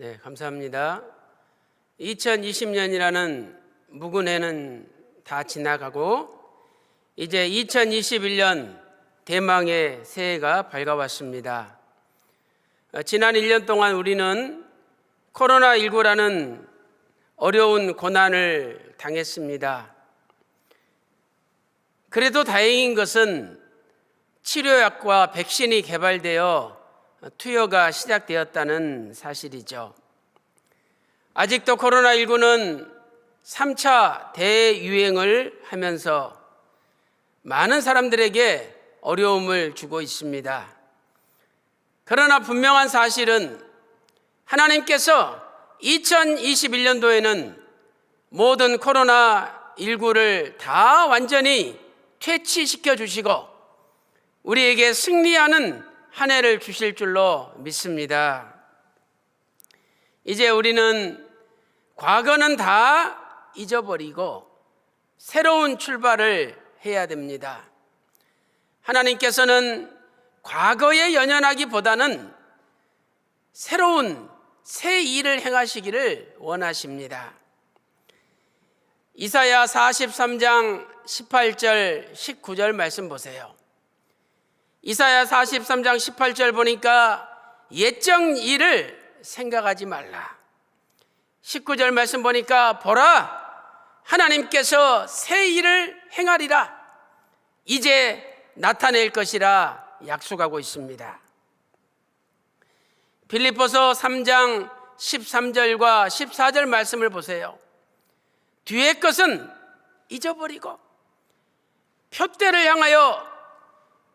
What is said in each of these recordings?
네, 감사합니다. 2020년이라는 묵은 해는 다 지나가고 이제 2021년 대망의 새해가 밝아왔습니다. 지난 1년 동안 우리는 코로나19라는 어려운 고난을 당했습니다. 그래도 다행인 것은 치료약과 백신이 개발되어 투여가 시작되었다는 사실이죠. 아직도 코로나19는 3차 대유행을 하면서 많은 사람들에게 어려움을 주고 있습니다. 그러나 분명한 사실은 하나님께서 2021년도에는 모든 코로나19를 다 완전히 퇴치시켜 주시고 우리에게 승리하는 한 해를 주실 줄로 믿습니다. 이제 우리는 과거는 다 잊어버리고 새로운 출발을 해야 됩니다. 하나님께서는 과거에 연연하기보다는 새로운 새 일을 행하시기를 원하십니다. 이사야 43장 18절 19절 말씀 보세요. 이사야 43장 18절 보니까 옛적 일을 생각하지 말라. 19절 말씀 보니까 보라, 하나님께서 새 일을 행하리라. 이제 나타낼 것이라 약속하고 있습니다. 빌립보서 3장 13절과 14절 말씀을 보세요. 뒤의 것은 잊어버리고 표대를 향하여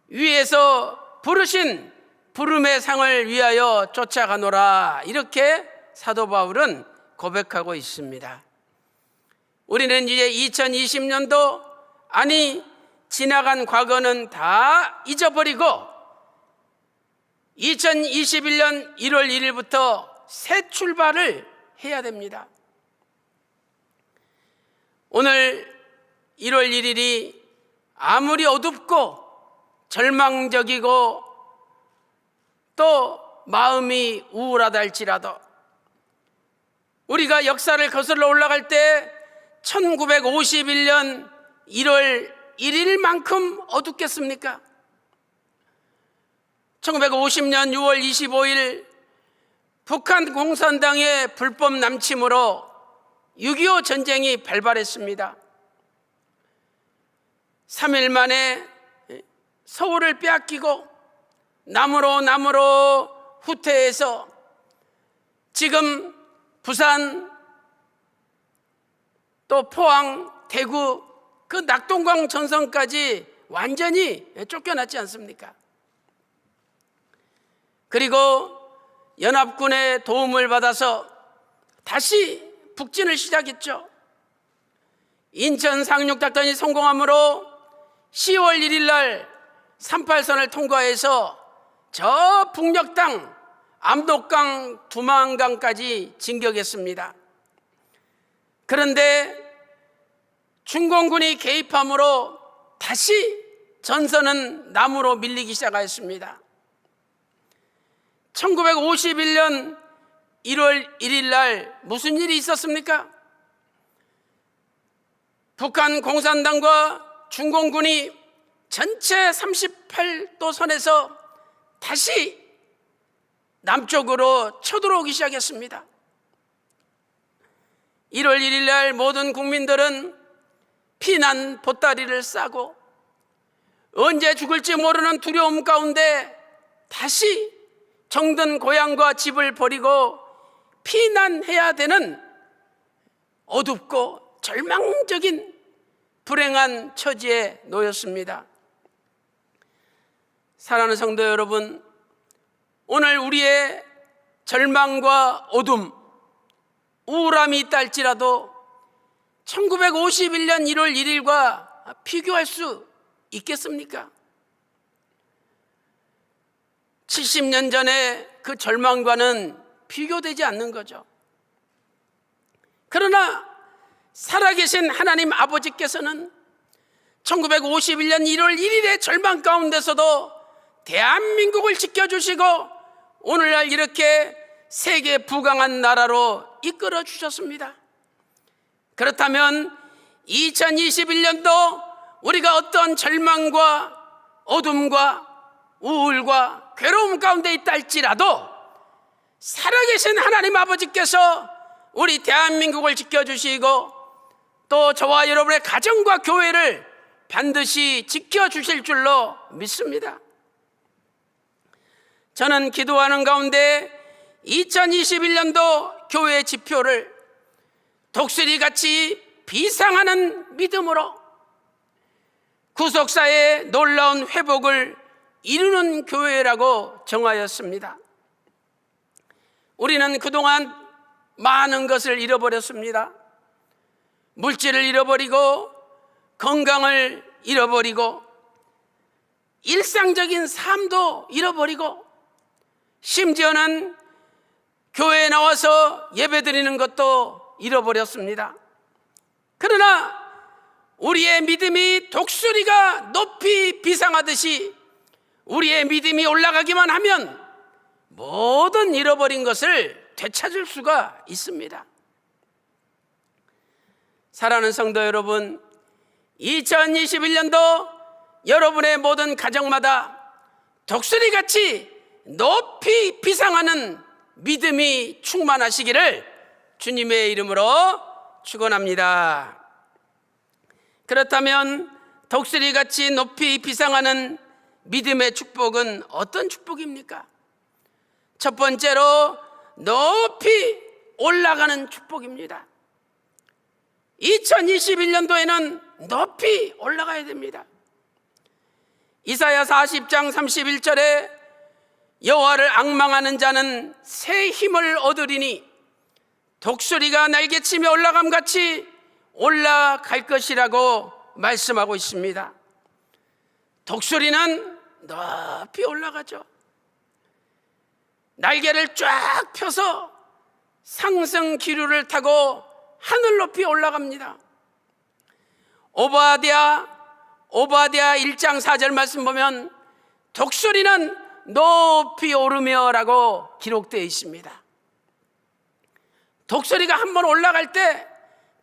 위에서 부르신 부름의 상을 위하여 쫓아가노라. 이렇게 사도 바울은 고백하고 있습니다. 우리는 이제 2020년도 아니 지나간 과거는 다 잊어버리고 2021년 1월 1일부터 새 출발을 해야 됩니다. 오늘 1월 1일이 아무리 어둡고 절망적이고 또 마음이 우울하다 할지라도 우리가 역사를 거슬러 올라갈 때 1951년 1월 1일만큼 어둡겠습니까? 1950년 6월 25일 북한 공산당의 불법 남침으로 6.25 전쟁이 발발했습니다. 3일 만에 서울을 빼앗기고 남으로 후퇴해서 지금 부산 또 포항, 대구 그 낙동강 전선까지 완전히 쫓겨났지 않습니까? 그리고 연합군의 도움을 받아서 다시 북진을 시작했죠. 인천 상륙작전이 성공함으로 10월 1일 날 38선을 통과해서 저 북녘 땅 압록강, 두만강까지 진격했습니다. 그런데 중공군이 개입함으로 다시 전선은 남으로 밀리기 시작하였습니다. 1951년 1월 1일 날 무슨 일이 있었습니까? 북한 공산당과 중공군이 전체 38도 선에서 다시 남쪽으로 쳐들어오기 시작했습니다. 1월 1일 날 모든 국민들은 피난 보따리를 싸고 언제 죽을지 모르는 두려움 가운데 다시 정든 고향과 집을 버리고 피난해야 되는 어둡고 절망적인 불행한 처지에 놓였습니다. 사랑하는 성도 여러분, 오늘 우리의 절망과 어둠, 우울함이 있다 할지라도 1951년 1월 1일과 비교할 수 있겠습니까? 70년 전에 그 절망과는 비교되지 않는 거죠. 그러나 살아계신 하나님 아버지께서는 1951년 1월 1일의 절망 가운데서도 대한민국을 지켜주시고 오늘날 이렇게 세계 부강한 나라로 이끌어 주셨습니다. 그렇다면 2021년도 우리가 어떤 절망과 어둠과 우울과 괴로움 가운데 있다 할지라도 살아계신 하나님 아버지께서 우리 대한민국을 지켜주시고 또 저와 여러분의 가정과 교회를 반드시 지켜주실 줄로 믿습니다. 저는 기도하는 가운데 2021년도 교회 지표를 독수리같이 비상하는 믿음으로 구속사의 놀라운 회복을 이루는 교회라고 정하였습니다. 우리는 그동안 많은 것을 잃어버렸습니다. 물질을 잃어버리고 건강을 잃어버리고 일상적인 삶도 잃어버리고 심지어는 교회에 나와서 예배드리는 것도 잃어버렸습니다. 그러나 우리의 믿음이 독수리가 높이 비상하듯이 우리의 믿음이 올라가기만 하면 모든 잃어버린 것을 되찾을 수가 있습니다. 사랑하는 성도 여러분, 2021년도 여러분의 모든 가정마다 독수리같이 높이 비상하는 믿음이 충만하시기를 주님의 이름으로 축원합니다. 그렇다면 독수리같이 높이 비상하는 믿음의 축복은 어떤 축복입니까? 첫 번째로 높이 올라가는 축복입니다. 2021년도에는 높이 올라가야 됩니다. 이사야 40장 31절에 여호와를 앙망하는 자는 새 힘을 얻으리니 독수리가 날개치며 올라감같이 올라갈 것이라고 말씀하고 있습니다. 독수리는 높이 올라가죠. 날개를 쫙 펴서 상승 기류를 타고 하늘 높이 올라갑니다. 오바댜 1장 4절 말씀 보면 독수리는 높이 오르며 라고 기록되어 있습니다. 독수리가 한번 올라갈 때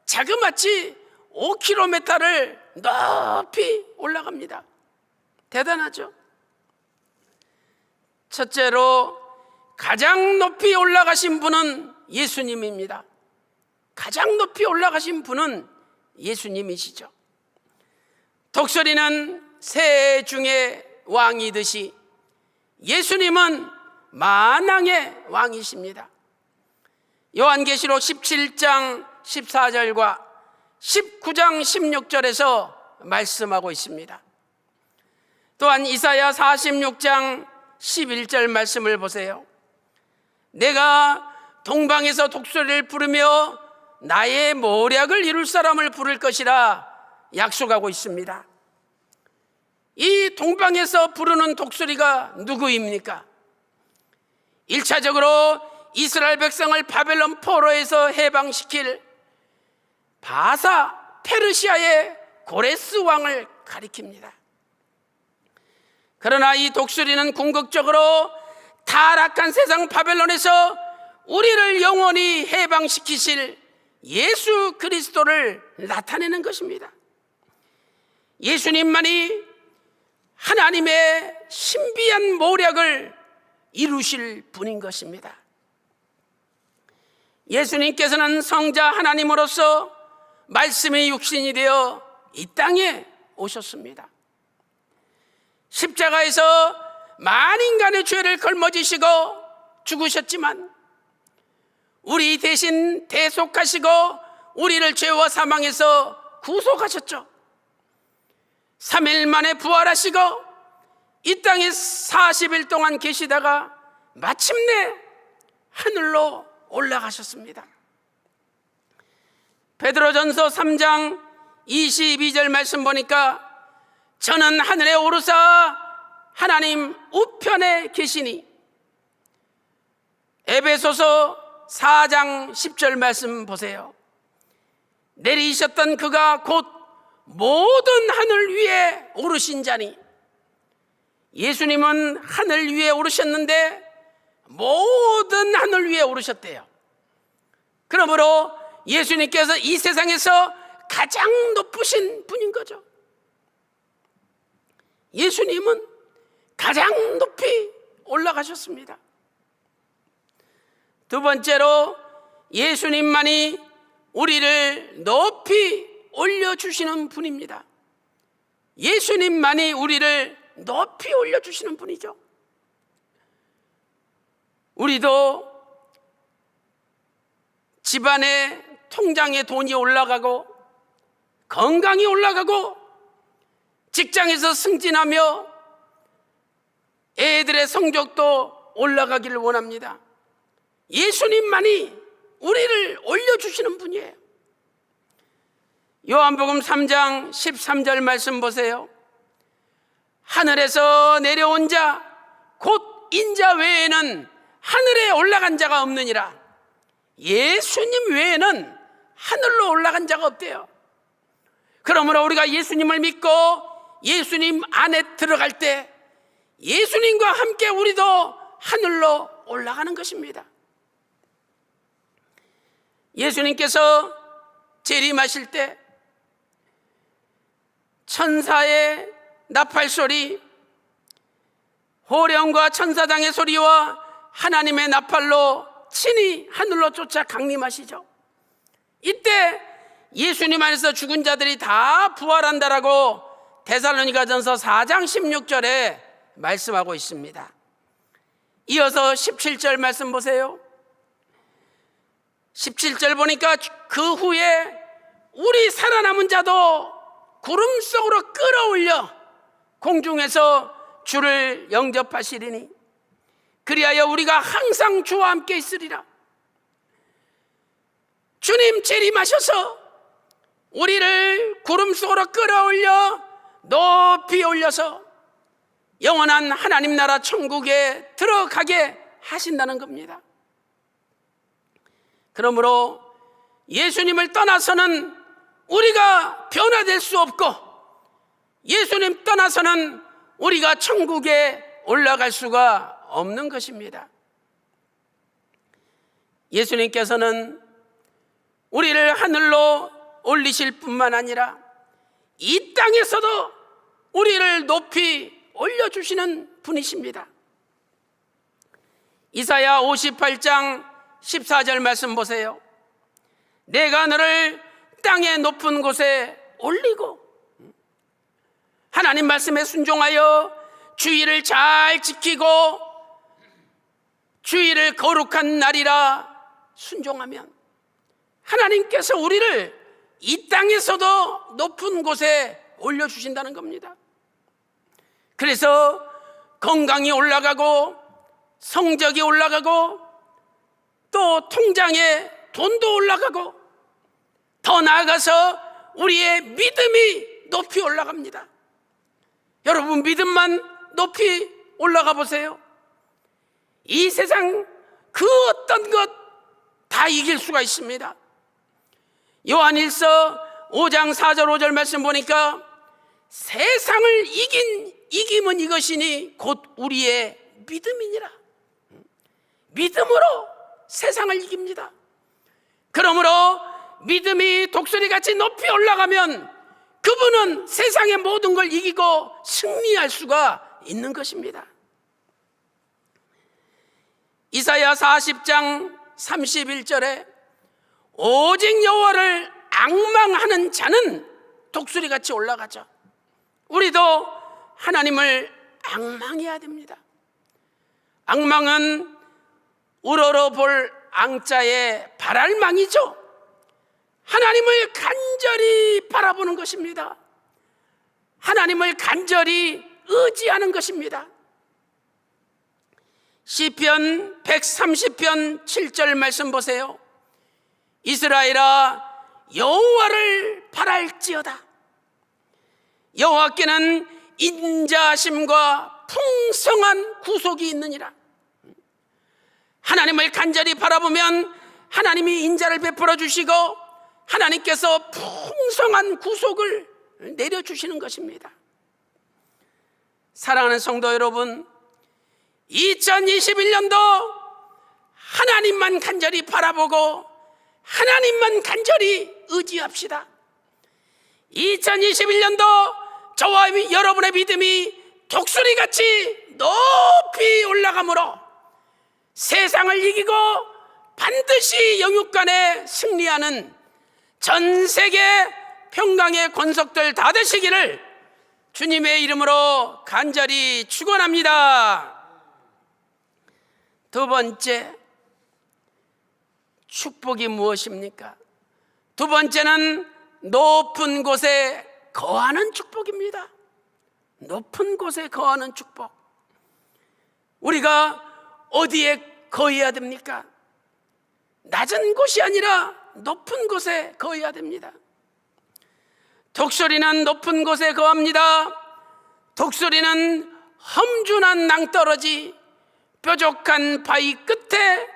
자그마치 5km를 높이 올라갑니다. 대단하죠? 첫째로 가장 높이 올라가신 분은 예수님입니다. 가장 높이 올라가신 분은 예수님이시죠. 독수리는 새 중의 왕이듯이 예수님은 만왕의 왕이십니다. 요한계시록 17장 14절과 19장 16절에서 말씀하고 있습니다. 또한 이사야 46장 11절 말씀을 보세요. 내가 동방에서 독수리를 부르며 나의 모략을 이룰 사람을 부를 것이라 약속하고 있습니다. 이 동방에서 부르는 독수리가 누구입니까? 1차적으로 이스라엘 백성을 바벨론 포로에서 해방시킬 바사 페르시아의 고레스 왕을 가리킵니다. 그러나 이 독수리는 궁극적으로 타락한 세상 바벨론에서 우리를 영원히 해방시키실 예수 그리스도를 나타내는 것입니다. 예수님만이 하나님의 신비한 모략을 이루실 분인 것입니다. 예수님께서는 성자 하나님으로서 말씀의 육신이 되어 이 땅에 오셨습니다. 십자가에서 만인간의 죄를 걸머지시고 죽으셨지만 우리 대신 대속하시고 우리를 죄와 사망에서 구속하셨죠. 3일 만에 부활하시고 이 땅에 40일 동안 계시다가 마침내 하늘로 올라가셨습니다. 베드로전서 3장 22절 말씀 보니까 저는 하늘에 오르사 하나님 우편에 계시니, 에베소서 4장 10절 말씀 보세요. 내리셨던 그가 곧 모든 하늘 위에 오르신 자니, 예수님은 하늘 위에 오르셨는데 모든 하늘 위에 오르셨대요. 그러므로 예수님께서 이 세상에서 가장 높으신 분인 거죠. 예수님은 가장 높이 올라가셨습니다. 두 번째로 예수님만이 우리를 높이 올려주시는 분입니다. 예수님만이 우리를 높이 올려주시는 분이죠. 우리도 집안의 통장에 돈이 올라가고 건강이 올라가고 직장에서 승진하며 애들의 성적도 올라가기를 원합니다. 예수님만이 우리를 올려주시는 분이에요. 요한복음 3장 13절 말씀 보세요. 하늘에서 내려온 자 곧 인자 외에는 하늘에 올라간 자가 없느니라. 예수님 외에는 하늘로 올라간 자가 없대요. 그러므로 우리가 예수님을 믿고 예수님 안에 들어갈 때 예수님과 함께 우리도 하늘로 올라가는 것입니다. 예수님께서 재림하실 때 천사의 나팔소리, 호령과 천사장의 소리와 하나님의 나팔로 친히 하늘로 쫓아 강림하시죠. 이때 예수님 안에서 죽은 자들이 다 부활한다라고 데살로니가전서 4장 16절에 말씀하고 있습니다. 이어서 17절 말씀 보세요. 17절 보니까 그 후에 우리 살아남은 자도 구름 속으로 끌어올려 공중에서 주를 영접하시리니 그리하여 우리가 항상 주와 함께 있으리라. 주님 재림하셔서 우리를 구름 속으로 끌어올려 높이 올려서 영원한 하나님 나라 천국에 들어가게 하신다는 겁니다. 그러므로 예수님을 떠나서는 우리가 변화될 수 없고 예수님 떠나서는 우리가 천국에 올라갈 수가 없는 것입니다. 예수님께서는 우리를 하늘로 올리실 뿐만 아니라 이 땅에서도 우리를 높이 올려주시는 분이십니다. 이사야 58장 14절 말씀 보세요. 내가 너를 땅의 높은 곳에 올리고 하나님 말씀에 순종하여 주의를 잘 지키고 주의를 거룩한 날이라 순종하면 하나님께서 우리를 이 땅에서도 높은 곳에 올려주신다는 겁니다. 그래서 건강이 올라가고 성적이 올라가고 또 통장에 돈도 올라가고 더 나아가서 우리의 믿음이 높이 올라갑니다. 여러분 믿음만 높이 올라가 보세요. 이 세상 그 어떤 것 다 이길 수가 있습니다. 요한일서 5장 4절 5절 말씀 보니까 세상을 이김은 이것이니 곧 우리의 믿음이니라. 믿음으로 세상을 이깁니다. 그러므로 믿음이 독수리같이 높이 올라가면 그분은 세상의 모든 걸 이기고 승리할 수가 있는 것입니다. 이사야 40장 31절에 오직 여호와를 앙망하는 자는 독수리같이 올라가죠. 우리도 하나님을 앙망해야 됩니다. 앙망은 우러러 볼 앙자의 바랄망이죠. 하나님을 간절히 바라보는 것입니다. 하나님을 간절히 의지하는 것입니다. 시편 130편 7절 말씀 보세요. 이스라엘아 여호와를 바랄지어다. 여호와께는 인자심과 풍성한 구속이 있느니라. 하나님을 간절히 바라보면 하나님이 인자를 베풀어 주시고 하나님께서 풍성한 구속을 내려주시는 것입니다. 사랑하는 성도 여러분, 2021년도 하나님만 간절히 바라보고 하나님만 간절히 의지합시다. 2021년도 저와 여러분의 믿음이 독수리같이 높이 올라가므로 세상을 이기고 반드시 영육간에 승리하는 전 세계 평강의 권속들 다 되시기를 주님의 이름으로 간절히 축원합니다. 두 번째, 축복이 무엇입니까? 두 번째는 높은 곳에 거하는 축복입니다. 높은 곳에 거하는 축복. 우리가 어디에 거해야 됩니까? 낮은 곳이 아니라 높은 곳에 거해야 됩니다. 독수리는 높은 곳에 거합니다. 독수리는 험준한 낭떠러지 뾰족한 바위 끝에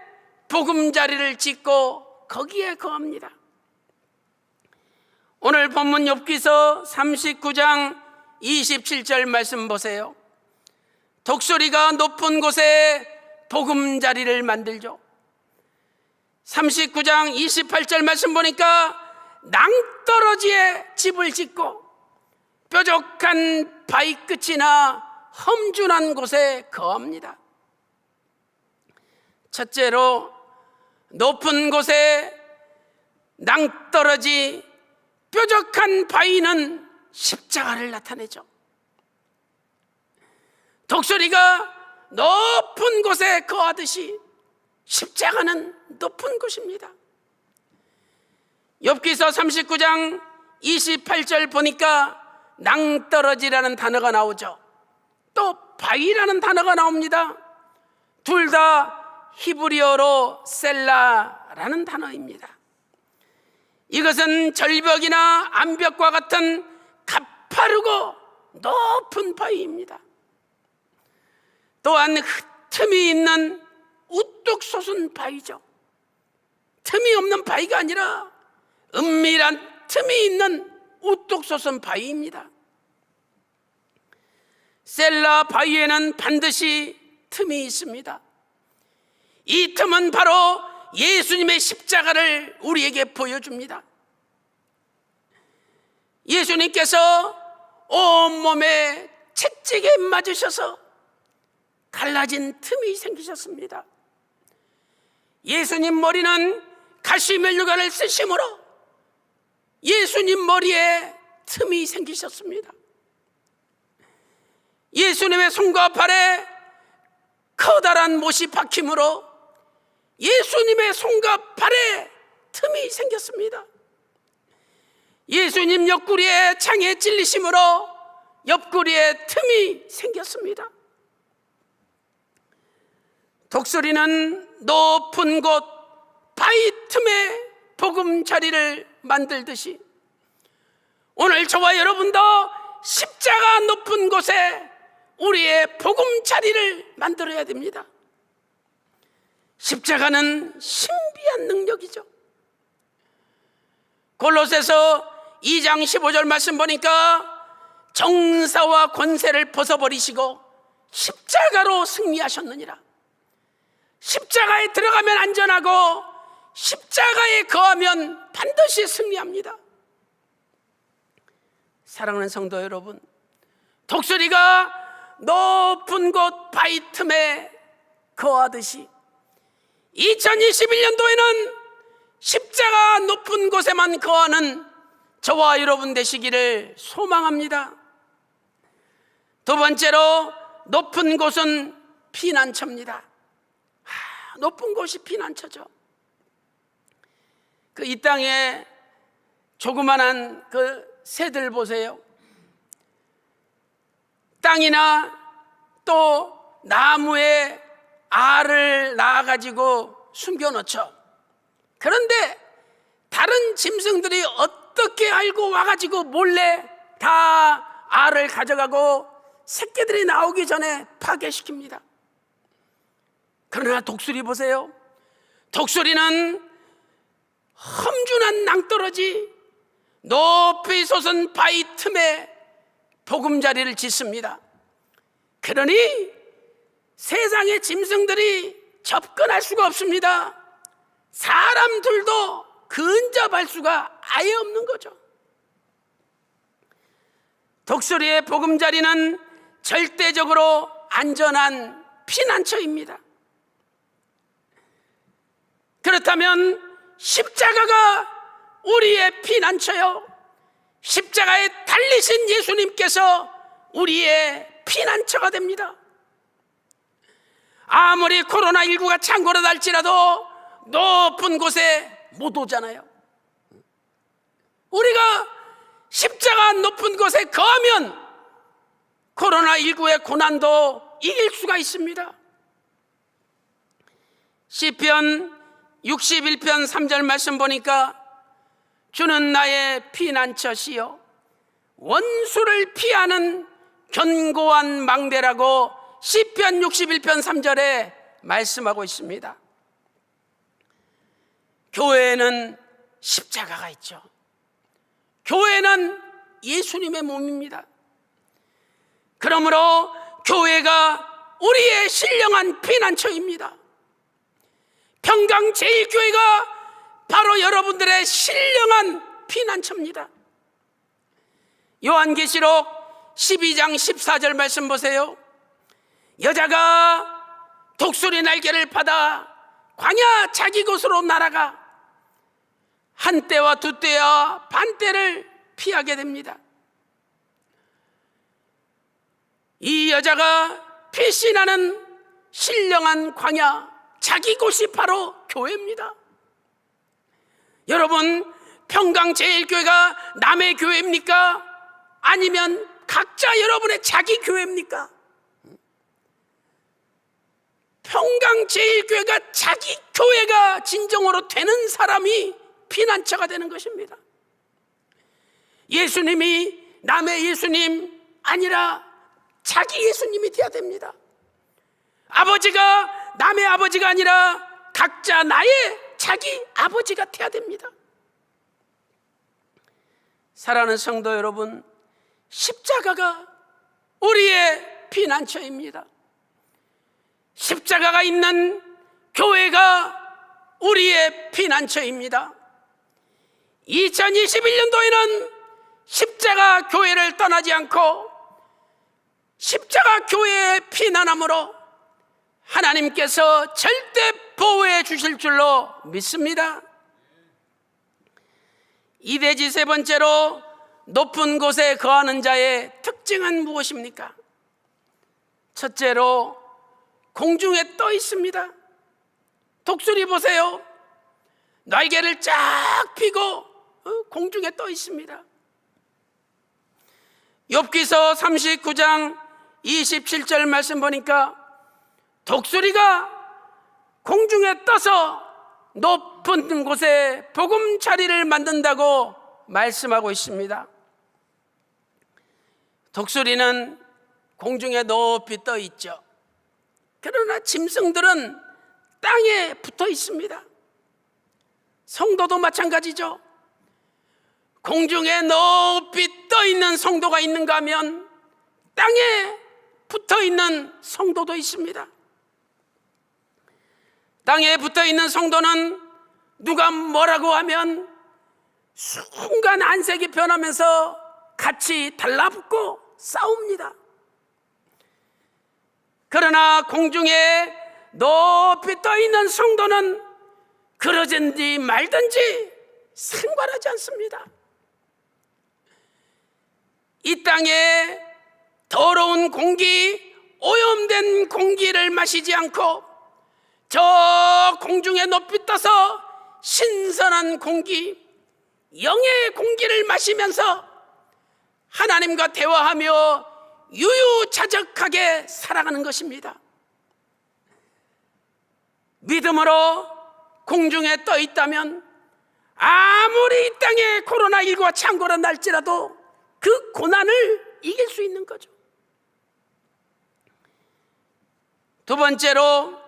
보금자리를 짓고 거기에 거합니다. 오늘 본문 욥기서 39장 27절 말씀 보세요. 독수리가 높은 곳에 보금자리를 만들죠. 39장 28절 말씀 보니까 낭떠러지에 집을 짓고 뾰족한 바위 끝이나 험준한 곳에 거합니다. 첫째로 높은 곳에 낭떠러지 뾰족한 바위는 십자가를 나타내죠. 독수리가 높은 곳에 거하듯이 십자가는 높은 곳입니다. 욥기서 39장 28절 보니까 낭떠러지라는 단어가 나오죠. 또 바위라는 단어가 나옵니다. 둘 다 히브리어로 셀라라는 단어입니다. 이것은 절벽이나 암벽과 같은 가파르고 높은 바위입니다. 또한 틈이 있는 우뚝 솟은 바위죠. 틈이 없는 바위가 아니라 은밀한 틈이 있는 우뚝 솟은 바위입니다. 셀라 바위에는 반드시 틈이 있습니다. 이 틈은 바로 예수님의 십자가를 우리에게 보여줍니다. 예수님께서 온몸에 채찍에 맞으셔서 갈라진 틈이 생기셨습니다. 예수님 머리는 가시면류관을 쓰심으로 예수님 머리에 틈이 생기셨습니다. 예수님의 손과 발에 커다란 못이 박힘으로 예수님의 손과 발에 틈이 생겼습니다. 예수님 옆구리에 창에 찔리심으로 옆구리에 틈이 생겼습니다. 독수리는 높은 곳 바위 틈에 보금자리를 만들듯이 오늘 저와 여러분도 십자가 높은 곳에 우리의 보금자리를 만들어야 됩니다. 십자가는 신비한 능력이죠. 골로새서 2장 15절 말씀 보니까 정사와 권세를 벗어버리시고 십자가로 승리하셨느니라. 십자가에 들어가면 안전하고 십자가에 거하면 반드시 승리합니다. 사랑하는 성도 여러분, 독수리가 높은 곳 바위 틈에 거하듯이 2021년도에는 십자가 높은 곳에만 거하는 저와 여러분 되시기를 소망합니다. 두 번째로 높은 곳은 피난처입니다. 높은 곳이 피난처죠. 이 땅에 조그만한 그 새들 보세요. 땅이나 또 나무에 알을 낳아가지고 숨겨놓죠. 그런데 다른 짐승들이 어떻게 알고 와가지고 몰래 다 알을 가져가고 새끼들이 나오기 전에 파괴시킵니다. 그러나 독수리 보세요. 독수리는 험준한 낭떠러지 높이 솟은 바위 틈에 보금자리를 짓습니다. 그러니 세상의 짐승들이 접근할 수가 없습니다. 사람들도 근접할 수가 아예 없는 거죠. 독수리의 보금자리는 절대적으로 안전한 피난처입니다. 그렇다면 십자가가 우리의 피난처요, 십자가에 달리신 예수님께서 우리의 피난처가 됩니다. 아무리 코로나19가 창궐을 할지라도 높은 곳에 못 오잖아요. 우리가 십자가 높은 곳에 거하면 코로나19의 고난도 이길 수가 있습니다. 시편 61편 3절 말씀 보니까 주는 나의 피난처시요 원수를 피하는 견고한 망대라고 시편 61편 3절에 말씀하고 있습니다. 교회에는 십자가가 있죠. 교회는 예수님의 몸입니다. 그러므로 교회가 우리의 신령한 피난처입니다. 평강제일교회가 바로 여러분들의 신령한 피난처입니다. 요한계시록 12장 14절 말씀 보세요. 여자가 독수리 날개를 받아 광야 자기 곳으로 날아가 한 때와 두 때와 반 때를 피하게 됩니다. 이 여자가 피신하는 신령한 광야, 자기 곳이 바로 교회입니다. 여러분, 평강제일교회가 남의 교회입니까? 아니면 각자 여러분의 자기 교회입니까? 평강제일교회가 자기 교회가 진정으로 되는 사람이 피난처가 되는 것입니다. 예수님이 남의 예수님 아니라 자기 예수님이 되어야 됩니다. 아버지가 남의 아버지가 아니라 각자 나의 자기 아버지가 되어야 됩니다. 사랑하는 성도 여러분, 십자가가 우리의 피난처입니다. 십자가가 있는 교회가 우리의 피난처입니다. 2021년도에는 십자가 교회를 떠나지 않고 십자가 교회에 피난함으로 하나님께서 절대 보호해 주실 줄로 믿습니다. 이대지 세 번째로 높은 곳에 거하는 자의 특징은 무엇입니까? 첫째로 공중에 떠 있습니다. 독수리 보세요. 날개를 쫙 펴고 공중에 떠 있습니다. 욥기서 39장 27절 말씀 보니까 독수리가 공중에 떠서 높은 곳에 보금자리를 만든다고 말씀하고 있습니다. 독수리는 공중에 높이 떠 있죠. 그러나 짐승들은 땅에 붙어 있습니다. 성도도 마찬가지죠. 공중에 높이 떠 있는 성도가 있는가 하면 땅에 붙어 있는 성도도 있습니다. 땅에 붙어 있는 성도는 누가 뭐라고 하면 순간 안색이 변하면서 같이 달라붙고 싸웁니다. 그러나 공중에 높이 떠 있는 성도는 그러든지 말든지 상관하지 않습니다. 이 땅에 더러운 공기, 오염된 공기를 마시지 않고 저 공중에 높이 떠서 신선한 공기, 영의 공기를 마시면서 하나님과 대화하며 유유자적하게 살아가는 것입니다. 믿음으로 공중에 떠 있다면 아무리 이 땅에 코로나19가 창궐한 날지라도 그 고난을 이길 수 있는 거죠. 두 번째로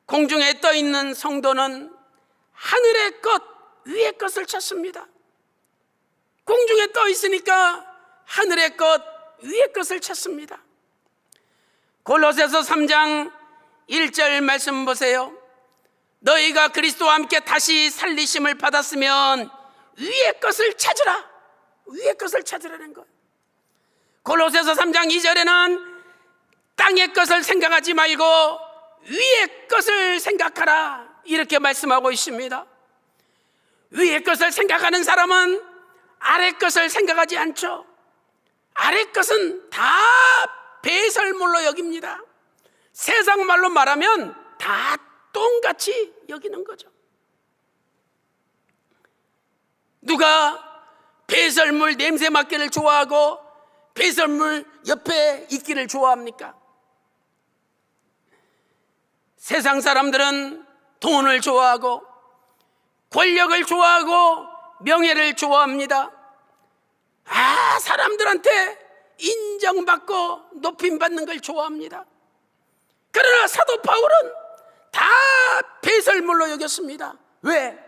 공중에 떠 있는 성도는 하늘의 것, 위의 것을 찾습니다. 공중에 떠 있으니까 하늘의 것, 위의 것을 찾습니다. 골로새서 3장 1절 말씀 보세요. 너희가 그리스도와 함께 다시 살리심을 받았으면 위의 것을 찾으라. 위의 것을 찾으라는 것. 골로새서 3장 2절에는 땅의 것을 생각하지 말고 위의 것을 생각하라, 이렇게 말씀하고 있습니다. 위의 것을 생각하는 사람은 아래 것을 생각하지 않죠. 아래 것은 다 배설물로 여깁니다. 세상 말로 말하면 다 똥같이 여기는 거죠. 누가 배설물 냄새 맡기를 좋아하고 배설물 옆에 있기를 좋아합니까? 세상 사람들은 돈을 좋아하고 권력을 좋아하고 명예를 좋아합니다. 사람들한테 인정받고 높임받는 걸 좋아합니다. 그러나 사도 바울은 다 배설물로 여겼습니다. 왜?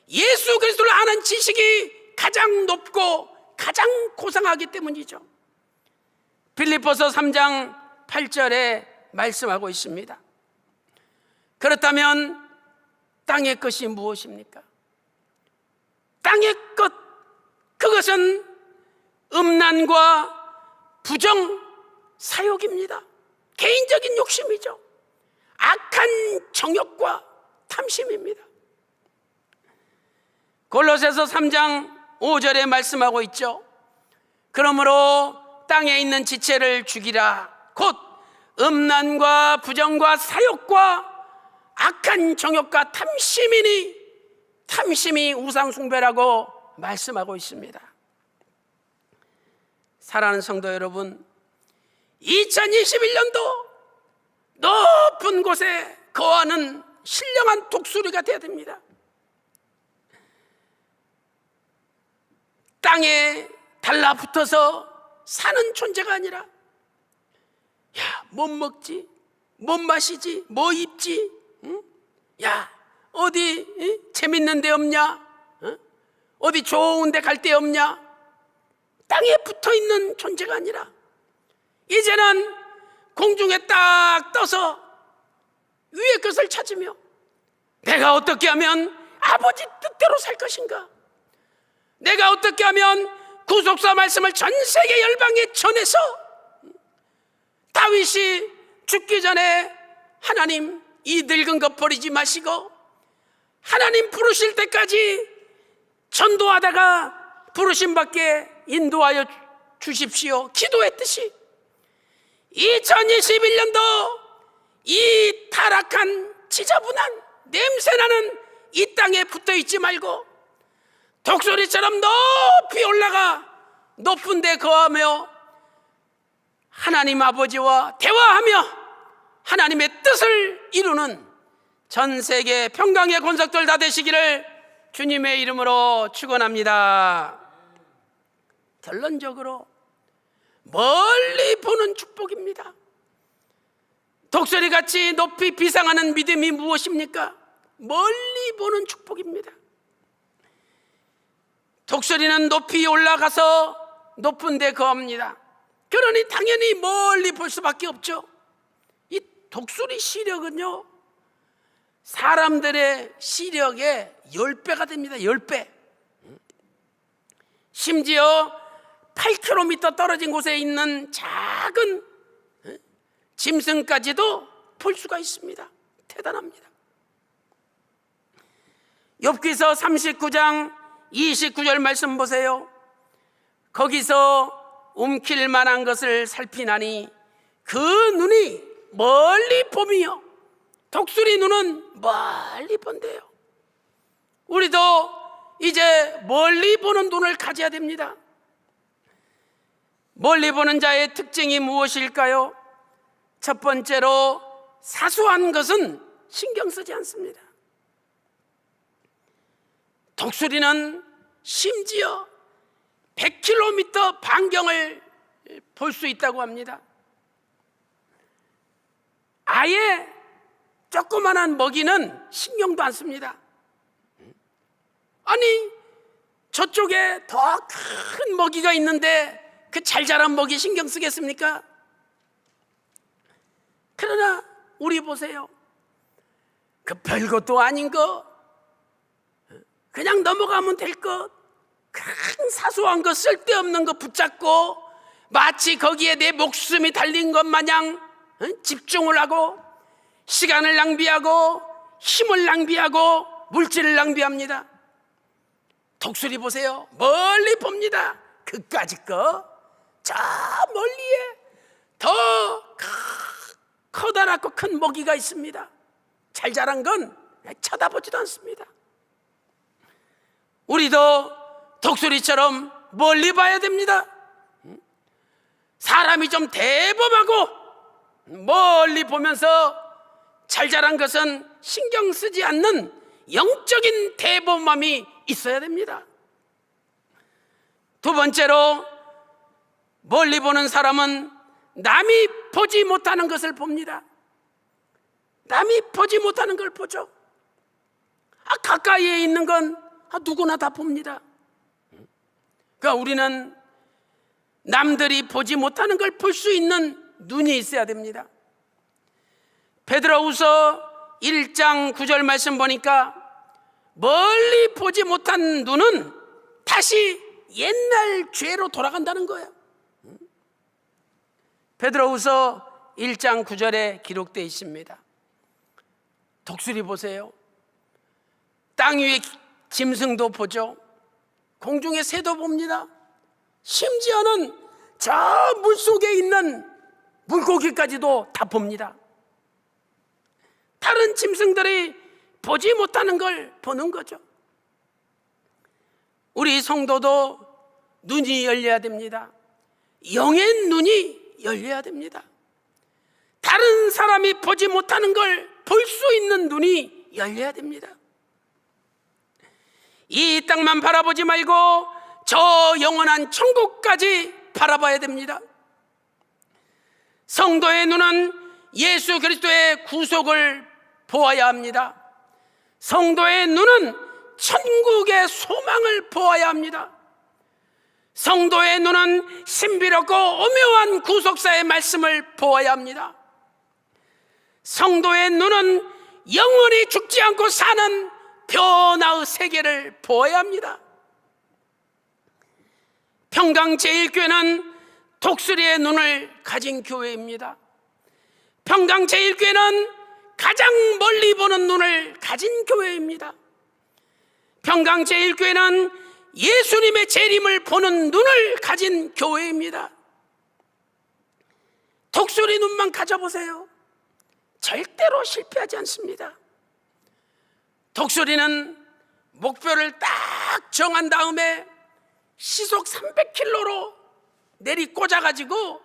예수 그리스도를 아는 지식이 가장 높고 가장 고상하기 때문이죠. 빌립보서 3장 8절에 말씀하고 있습니다. 그렇다면 땅의 것이 무엇입니까? 땅의 것, 그것은 음란과 부정, 사욕입니다. 개인적인 욕심이죠. 악한 정욕과 탐심입니다. 골로새서 3장 5절에 말씀하고 있죠. 그러므로 땅에 있는 지체를 죽이라. 곧 음란과 부정과 사욕과 악한 정욕과 탐심이니 탐심이 우상숭배라고 말씀하고 있습니다. 사랑하는 성도 여러분, 2021년도 높은 곳에 거하는 신령한 독수리가 되어야 됩니다. 땅에 달라붙어서 사는 존재가 아니라, 뭐 먹지? 뭐 마시지? 뭐 입지? 응? 어디 재밌는 데 없냐? 어디 좋은 데 갈 데 없냐? 땅에 붙어있는 존재가 아니라 이제는 공중에 딱 떠서 위의 것을 찾으며 내가 어떻게 하면 아버지 뜻대로 살 것인가? 내가 어떻게 하면 구속사 말씀을 전 세계 열방에 전해서 다윗이 죽기 전에 하나님, 이 늙은 것 버리지 마시고 하나님 부르실 때까지 전도하다가 부르심 밖에 인도하여 주십시오 기도했듯이 2021년도 이 타락한 지저분한 냄새나는 이 땅에 붙어있지 말고 독수리처럼 높이 올라가 높은 데 거하며 하나님 아버지와 대화하며 하나님의 뜻을 이루는 전 세계 평강의 권속들 다 되시기를 주님의 이름으로 축원합니다. 결론적으로 멀리 보는 축복입니다. 독수리같이 높이 비상하는 믿음이 무엇입니까? 멀리 보는 축복입니다. 독수리는 높이 올라가서 높은 데 거합니다. 그러니 당연히 멀리 볼 수밖에 없죠. 이 독수리 시력은요, 사람들의 시력의 10배가 됩니다. 10배. 심지어 8km 떨어진 곳에 있는 작은 짐승까지도 볼 수가 있습니다. 대단합니다. 욥기서 39장 29절 말씀 보세요. 거기서 움킬 만한 것을 살피나니 그 눈이 멀리 보며, 독수리 눈은 멀리 본대요. 우리도 이제 멀리 보는 눈을 가져야 됩니다. 멀리 보는 자의 특징이 무엇일까요? 첫 번째로 사소한 것은 신경 쓰지 않습니다. 독수리는 심지어 100km 반경을 볼 수 있다고 합니다. 아예 조그만한 먹이는 신경도 안 씁니다. 아니, 저쪽에 더 큰 먹이가 있는데 그 잘 자란 먹이 신경 쓰겠습니까? 그러나 우리 보세요. 그 별것도 아닌 거, 그냥 넘어가면 될 것, 큰 사소한 거, 쓸데없는 거 붙잡고 마치 거기에 내 목숨이 달린 것 마냥 집중을 하고 시간을 낭비하고 힘을 낭비하고 물질을 낭비합니다. 독수리 보세요. 멀리 봅니다. 그까짓 거, 저 멀리에 더 커다랗고 큰 먹이가 있습니다. 잘 자란 건 쳐다보지도 않습니다. 우리도 독수리처럼 멀리 봐야 됩니다. 사람이 좀 대범하고 멀리 보면서 잘 자란 것은 신경 쓰지 않는 영적인 대범함이 있어야 됩니다. 두 번째로, 멀리 보는 사람은 남이 보지 못하는 것을 봅니다. 남이 보지 못하는 걸 보죠. 가까이에 있는 건 누구나 다 봅니다. 그러니까 우리는 남들이 보지 못하는 걸 볼 수 있는 눈이 있어야 됩니다. 베드로후서 1장 9절 말씀 보니까 멀리 보지 못한 눈은 다시 옛날 죄로 돌아간다는 거예요. 베드로후서 1장 9절에 기록되어 있습니다. 독수리 보세요. 땅 위의 짐승도 보죠. 공중의 새도 봅니다. 심지어는 저 물속에 있는 물고기까지도 다 봅니다. 다른 짐승들이 보지 못하는 걸 보는 거죠. 우리 성도도 눈이 열려야 됩니다. 영의 눈이 열려야 됩니다. 다른 사람이 보지 못하는 걸 볼 수 있는 눈이 열려야 됩니다. 이 땅만 바라보지 말고 저 영원한 천국까지 바라봐야 됩니다. 성도의 눈은 예수 그리스도의 구속을 보아야 합니다. 성도의 눈은 천국의 소망을 보아야 합니다. 성도의 눈은 신비롭고 오묘한 구속사의 말씀을 보아야 합니다. 성도의 눈은 영원히 죽지 않고 사는 변화의 세계를 보아야 합니다. 평강제일교회는 독수리의 눈을 가진 교회입니다. 평강제일교회는 가장 멀리 보는 눈을 가진 교회입니다. 평강제일교회는 예수님의 재림을 보는 눈을 가진 교회입니다. 독수리 눈만 가져보세요. 절대로 실패하지 않습니다. 독수리는 목표를 딱 정한 다음에 시속 300km로 내리 꽂아가지고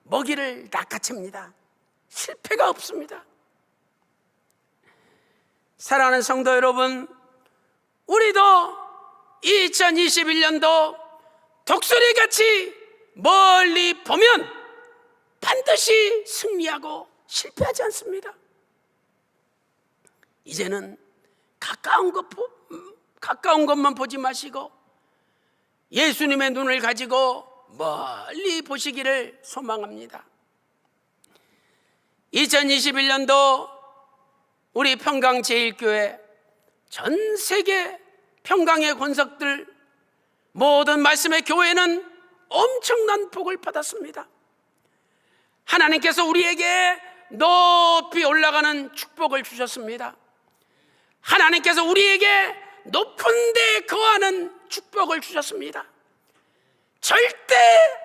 먹이를 낚아챕니다. 실패가 없습니다. 사랑하는 성도 여러분, 우리도 2021년도 독수리같이 멀리 보면 반드시 승리하고 실패하지 않습니다. 이제는 가까운 것만 보지 마시고 예수님의 눈을 가지고 멀리 보시기를 소망합니다. 2021년도 우리 평강제일교회, 전 세계 평강의 권석들, 모든 말씀의 교회는 엄청난 복을 받았습니다. 하나님께서 우리에게 높이 올라가는 축복을 주셨습니다. 하나님께서 우리에게 높은 데 거하는 축복을 주셨습니다. 절대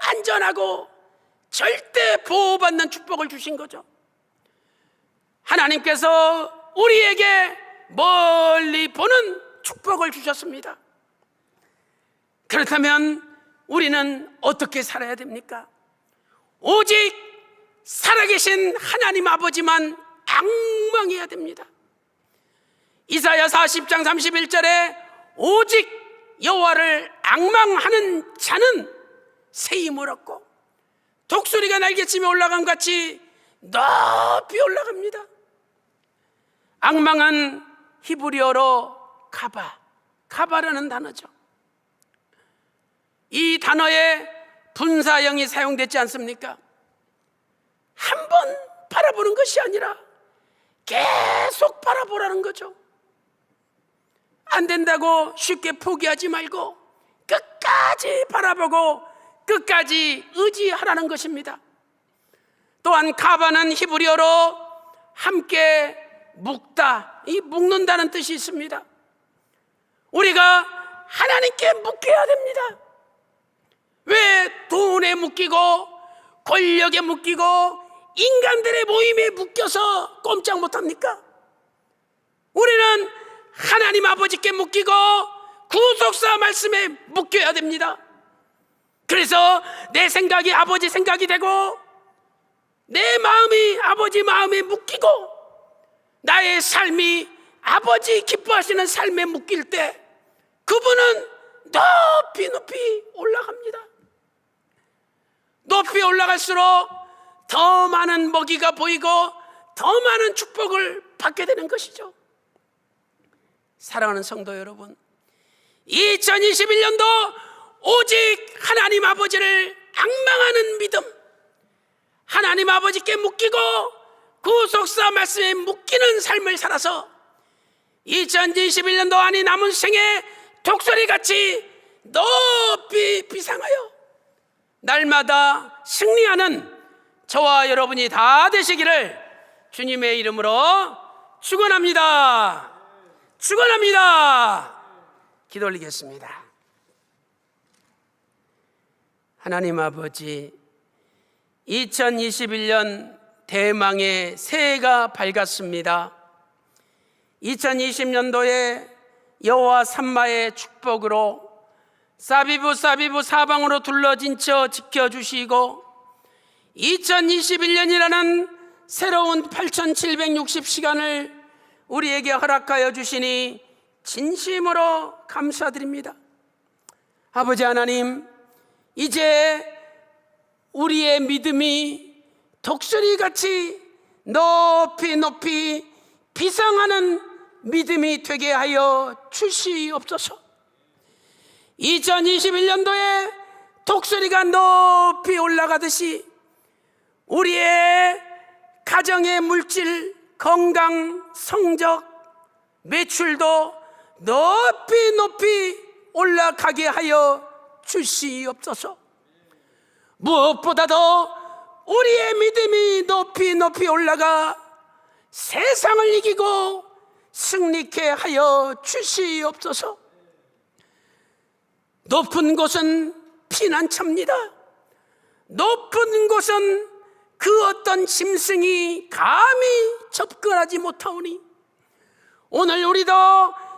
안전하고 절대 보호받는 축복을 주신 거죠. 하나님께서 우리에게 멀리 보는 축복을 주셨습니다. 그렇다면 우리는 어떻게 살아야 됩니까? 오직 살아계신 하나님 아버지만 앙망해야 됩니다. 이사야 40장 31절에 오직 여호와를 앙망하는 자는 새 힘을 얻고 독수리가 날개치며 올라감 같이 높이 올라갑니다. 앙망은 히브리어로 가바라는 단어죠. 이 단어에 분사형이 사용되지 않습니까? 한 번 바라보는 것이 아니라 계속 바라보라는 거죠. 안 된다고 쉽게 포기하지 말고 끝까지 바라보고 끝까지 의지하라는 것입니다. 또한 가바는 히브리어로 함께 묵다, 이 묵는다는 뜻이 있습니다. 우리가 하나님께 묶여야 됩니다. 왜 돈에 묶이고 권력에 묶이고 인간들의 모임에 묶여서 꼼짝 못합니까? 우리는 하나님 아버지께 묶이고 구속사 말씀에 묶여야 됩니다. 그래서 내 생각이 아버지 생각이 되고 내 마음이 아버지 마음에 묶이고 나의 삶이 아버지 기뻐하시는 삶에 묶일 때 그분은 높이 높이 올라갑니다. 높이 올라갈수록 더 많은 먹이가 보이고 더 많은 축복을 받게 되는 것이죠. 사랑하는 성도 여러분, 2021년도 오직 하나님 아버지를 앙망하는 믿음, 하나님 아버지께 묶이고 구속사 말씀에 묶이는 삶을 살아서 2021년도 안이 남은 생에 독수리같이 높이 비상하여 날마다 승리하는 저와 여러분이 다 되시기를 주님의 이름으로 축원합니다. 축원합니다. 기도 올리겠습니다. 하나님 아버지, 2021년 대망의 새해가 밝았습니다. 2020년도에 여호와 삼마의 축복으로 사비부 사방으로 둘러진 채 지켜주시고 2021년이라는 새로운 8760시간을 우리에게 허락하여 주시니 진심으로 감사드립니다. 아버지 하나님, 이제 우리의 믿음이 독수리같이 높이 높이 비상하는 믿음이 되게 하여 주시옵소서. 2021년도에 독수리가 높이 올라가듯이 우리의 가정의 물질, 건강, 성적, 매출도 높이 높이 올라가게 하여 주시옵소서. 무엇보다도 우리의 믿음이 높이 높이 올라가 세상을 이기고 승리케 하여 주시옵소서. 높은 곳은 피난처입니다. 높은 곳은 그 어떤 짐승이 감히 접근하지 못하오니 오늘 우리도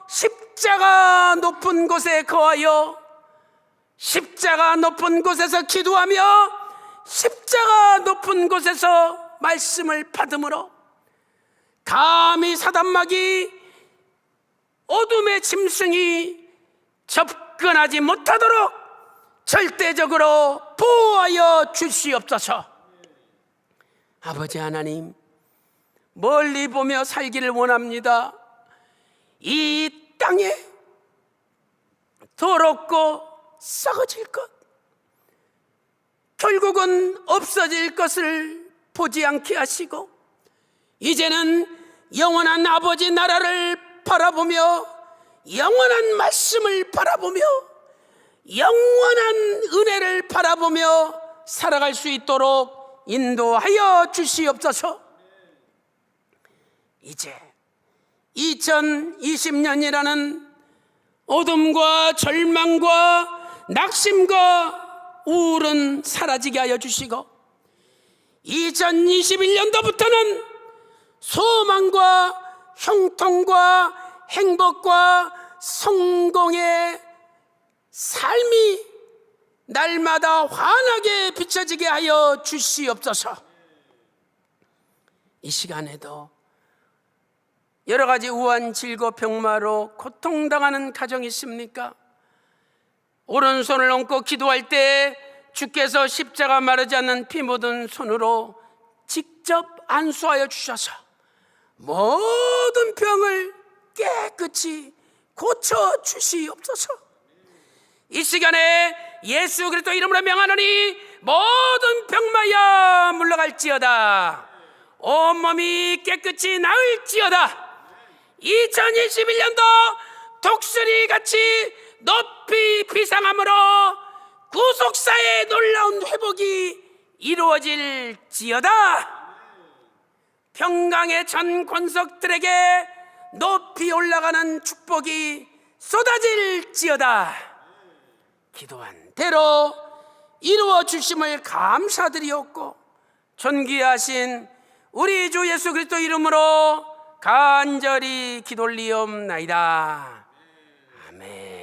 십자가 높은 곳에 거하여 십자가 높은 곳에서 기도하며 십자가 높은 곳에서 말씀을 받음으로 감히 사단마귀 어둠의 짐승이 접근하지 못하도록 절대적으로 보호하여 주시옵소서. 아버지 하나님, 멀리 보며 살기를 원합니다. 이 땅에 더럽고 썩어질 것, 결국은 없어질 것을 보지 않게 하시고 이제는 영원한 아버지 나라를 바라보며 영원한 말씀을 바라보며 영원한 은혜를 바라보며 살아갈 수 있도록 인도하여 주시옵소서. 이제 2020년이라는 어둠과 절망과 낙심과 우울은 사라지게 하여 주시고 2021년도부터는 소망과 형통과 행복과 성공의 삶이 날마다 환하게 비춰지게 하여 주시옵소서. 이 시간에도 여러 가지 우한 질고 병마로 고통당하는 가정이 있습니까? 오른손을 얹고 기도할 때 주께서 십자가 마르지 않는 피 묻은 손으로 직접 안수하여 주셔서 모든 병을 깨끗이 고쳐 주시옵소서. 이 시간에 예수 그리스도 이름으로 명하노니 모든 병마여 물러갈지어다. 온몸이 깨끗이 나을지어다. 2021년도 독수리같이 높이 비상함으로 구속사의 놀라운 회복이 이루어질지어다. 평강의 전 권석들에게 높이 올라가는 축복이 쏟아질지어다. 기도한 대로 이루어 주심을 감사드리옵고 존귀하신 우리 주 예수 그리스도 이름으로 간절히 기돌리옵나이다. 아멘.